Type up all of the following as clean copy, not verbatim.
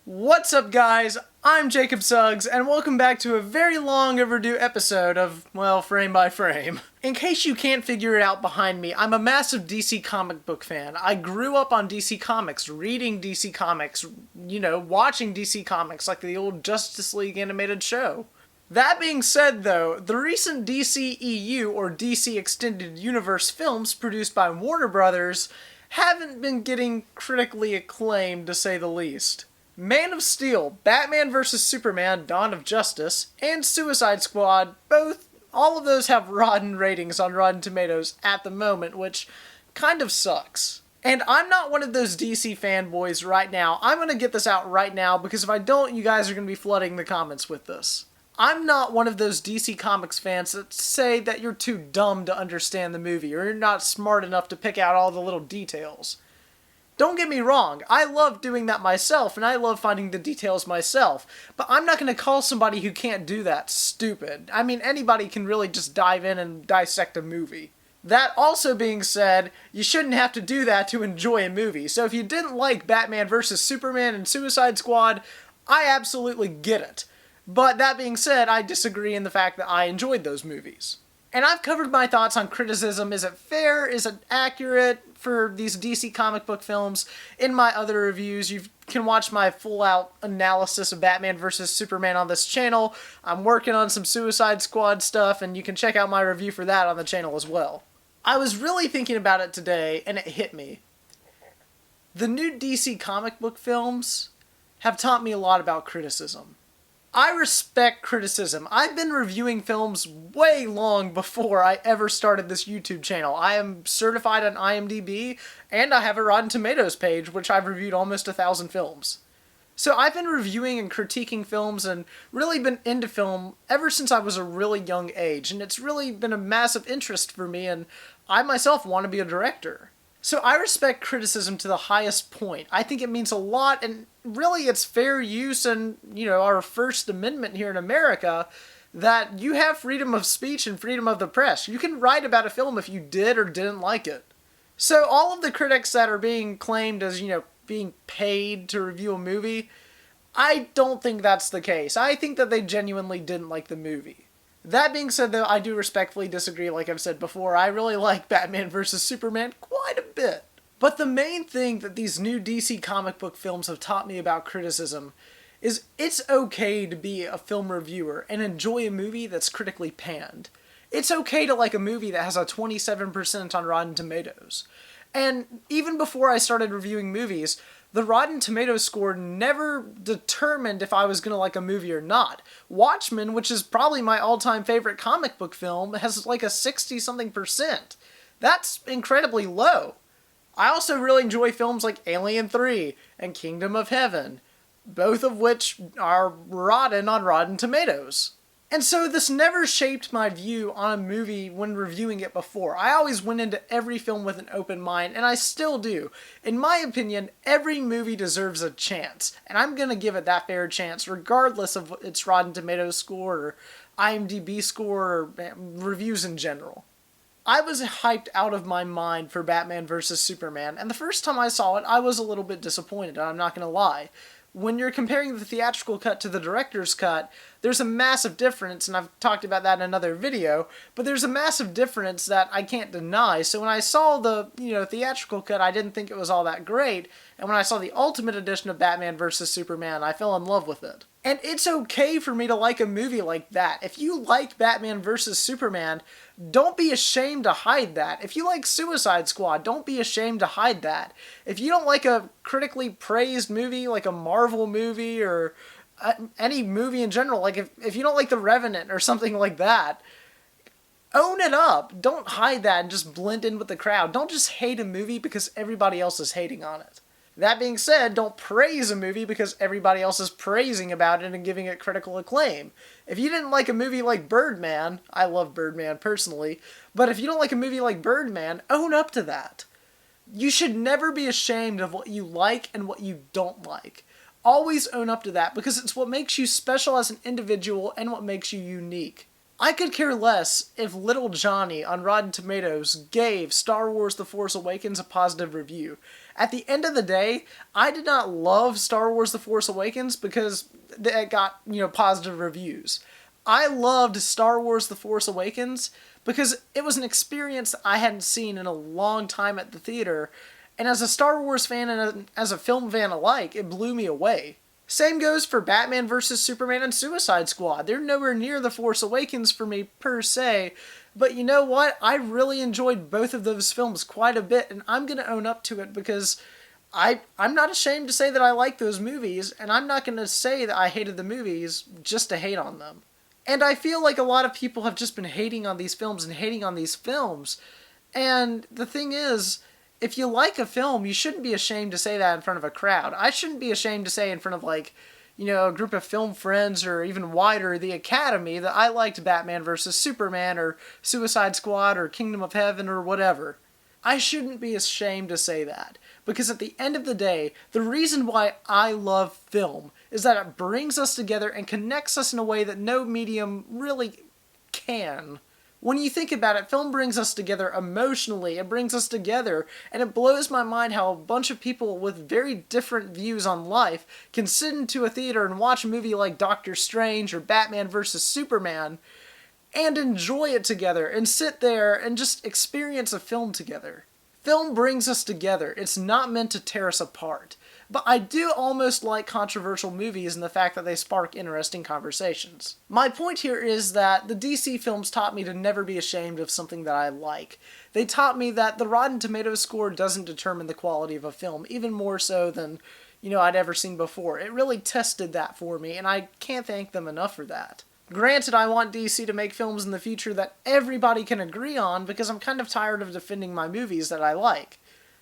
What's up, guys? I'm Jacob Suggs, and welcome back to a very long overdue episode of, well, Frame by Frame. In case you can't figure it out behind me, I'm a massive DC comic book fan. I grew up on DC Comics, reading DC Comics, watching DC Comics like the old Justice League animated show. That being said, though, the recent DCEU, or DC Extended Universe films produced by Warner Brothers, haven't been getting critically acclaimed, to say the least. Man of Steel, Batman vs. Superman, Dawn of Justice, and Suicide Squad, all of those have rotten ratings on Rotten Tomatoes at the moment, which kind of sucks. And I'm not one of those DC fanboys right now. I'm going to get this out right now, because if I don't, you guys are going to be flooding the comments with this. I'm not one of those DC Comics fans that say that you're too dumb to understand the movie, or you're not smart enough to pick out all the little details. Don't get me wrong, I love doing that myself, and I love finding the details myself, but I'm not going to call somebody who can't do that stupid. I mean, anybody can really just dive in and dissect a movie. That also being said, you shouldn't have to do that to enjoy a movie, so if you didn't like Batman vs. Superman and Suicide Squad, I absolutely get it. But that being said, I disagree in the fact that I enjoyed those movies. And I've covered my thoughts on criticism. Is it fair? Is it accurate for these DC comic book films? In my other reviews, you can watch my full-out analysis of Batman vs. Superman on this channel. I'm working on some Suicide Squad stuff, and you can check out my review for that on the channel as well. I was really thinking about it today, and it hit me. The new DC comic book films have taught me a lot about criticism. I respect criticism. I've been reviewing films way long before I ever started this YouTube channel. I am certified on IMDb, and I have a Rotten Tomatoes page, which I've reviewed almost 1,000 films. So I've been reviewing and critiquing films and really been into film ever since I was a really young age, and it's really been a massive interest for me, and I myself want to be a director. So I respect criticism to the highest point. I think it means a lot, and really it's fair use and, our First Amendment here in America, that you have freedom of speech and freedom of the press. You can write about a film if you did or didn't like it. So all of the critics that are being claimed as, being paid to review a movie, I don't think that's the case. I think that they genuinely didn't like the movie. That being said, though, I do respectfully disagree. Like I've said before, I really like Batman vs. Superman quite a bit. But the main thing that these new DC comic book films have taught me about criticism is it's okay to be a film reviewer and enjoy a movie that's critically panned. It's okay to like a movie that has a 27% on Rotten Tomatoes. And even before I started reviewing movies, the Rotten Tomatoes score never determined if I was going to like a movie or not. Watchmen, which is probably my all-time favorite comic book film, has like a 60-something%. That's incredibly low. I also really enjoy films like Alien 3 and Kingdom of Heaven, both of which are rotten on Rotten Tomatoes. And so this never shaped my view on a movie when reviewing it before. I always went into every film with an open mind, and I still do. In my opinion, every movie deserves a chance, and I'm going to give it that fair chance regardless of its Rotten Tomatoes score or IMDb score or reviews in general. I was hyped out of my mind for Batman vs. Superman, and the first time I saw it, I was a little bit disappointed, I'm not going to lie. When you're comparing the theatrical cut to the director's cut, there's a massive difference, and I've talked about that in another video, but there's a massive difference that I can't deny. So when I saw the, theatrical cut, I didn't think it was all that great, and when I saw the Ultimate Edition of Batman vs. Superman, I fell in love with it. And it's okay for me to like a movie like that. If you like Batman vs. Superman, don't be ashamed to hide that. If you like Suicide Squad, don't be ashamed to hide that. If you don't like a critically praised movie, like a Marvel movie or any movie in general, like if you don't like The Revenant or something like that, own it up. Don't hide that and just blend in with the crowd. Don't just hate a movie because everybody else is hating on it. That being said, don't praise a movie because everybody else is praising about it and giving it critical acclaim. If you didn't like a movie like Birdman, I love Birdman personally, but if you don't like a movie like Birdman, own up to that. You should never be ashamed of what you like and what you don't like. Always own up to that because it's what makes you special as an individual and what makes you unique. I could care less if Little Johnny on Rotten Tomatoes gave Star Wars The Force Awakens a positive review. At the end of the day, I did not love Star Wars The Force Awakens because it got, positive reviews. I loved Star Wars The Force Awakens because it was an experience I hadn't seen in a long time at the theater, and as a Star Wars fan and as a film fan alike, it blew me away. Same goes for Batman vs. Superman and Suicide Squad. They're nowhere near The Force Awakens for me, per se, but you know what? I really enjoyed both of those films quite a bit, and I'm going to own up to it because I'm not ashamed to say that I like those movies, and I'm not going to say that I hated the movies just to hate on them. And I feel like a lot of people have just been hating on these films and hating on these films, and the thing is, if you like a film, you shouldn't be ashamed to say that in front of a crowd. I shouldn't be ashamed to say in front of, a group of film friends or even wider, the Academy, that I liked Batman vs. Superman or Suicide Squad or Kingdom of Heaven or whatever. I shouldn't be ashamed to say that. Because at the end of the day, the reason why I love film is that it brings us together and connects us in a way that no medium really can. When you think about it, film brings us together emotionally, it brings us together, and it blows my mind how a bunch of people with very different views on life can sit into a theater and watch a movie like Doctor Strange or Batman vs. Superman and enjoy it together and sit there and just experience a film together. Film brings us together. It's not meant to tear us apart. But I do almost like controversial movies in the fact that they spark interesting conversations. My point here is that the DC films taught me to never be ashamed of something that I like. They taught me that the Rotten Tomatoes score doesn't determine the quality of a film, even more so than, I'd ever seen before. It really tested that for me, and I can't thank them enough for that. Granted, I want DC to make films in the future that everybody can agree on because I'm kind of tired of defending my movies that I like.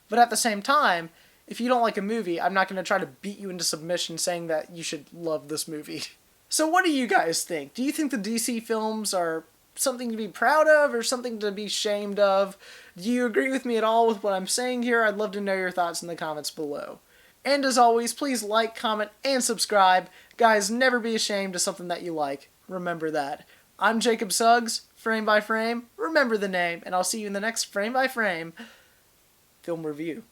But at the same time, if you don't like a movie, I'm not going to try to beat you into submission saying that you should love this movie. So what do you guys think? Do you think the DC films are something to be proud of or something to be shamed of? Do you agree with me at all with what I'm saying here? I'd love to know your thoughts in the comments below. And as always, please like, comment, and subscribe. Guys, never be ashamed of something that you like. Remember that. I'm Jacob Suggs, Frame by Frame. Remember the name, and I'll see you in the next Frame by Frame film review.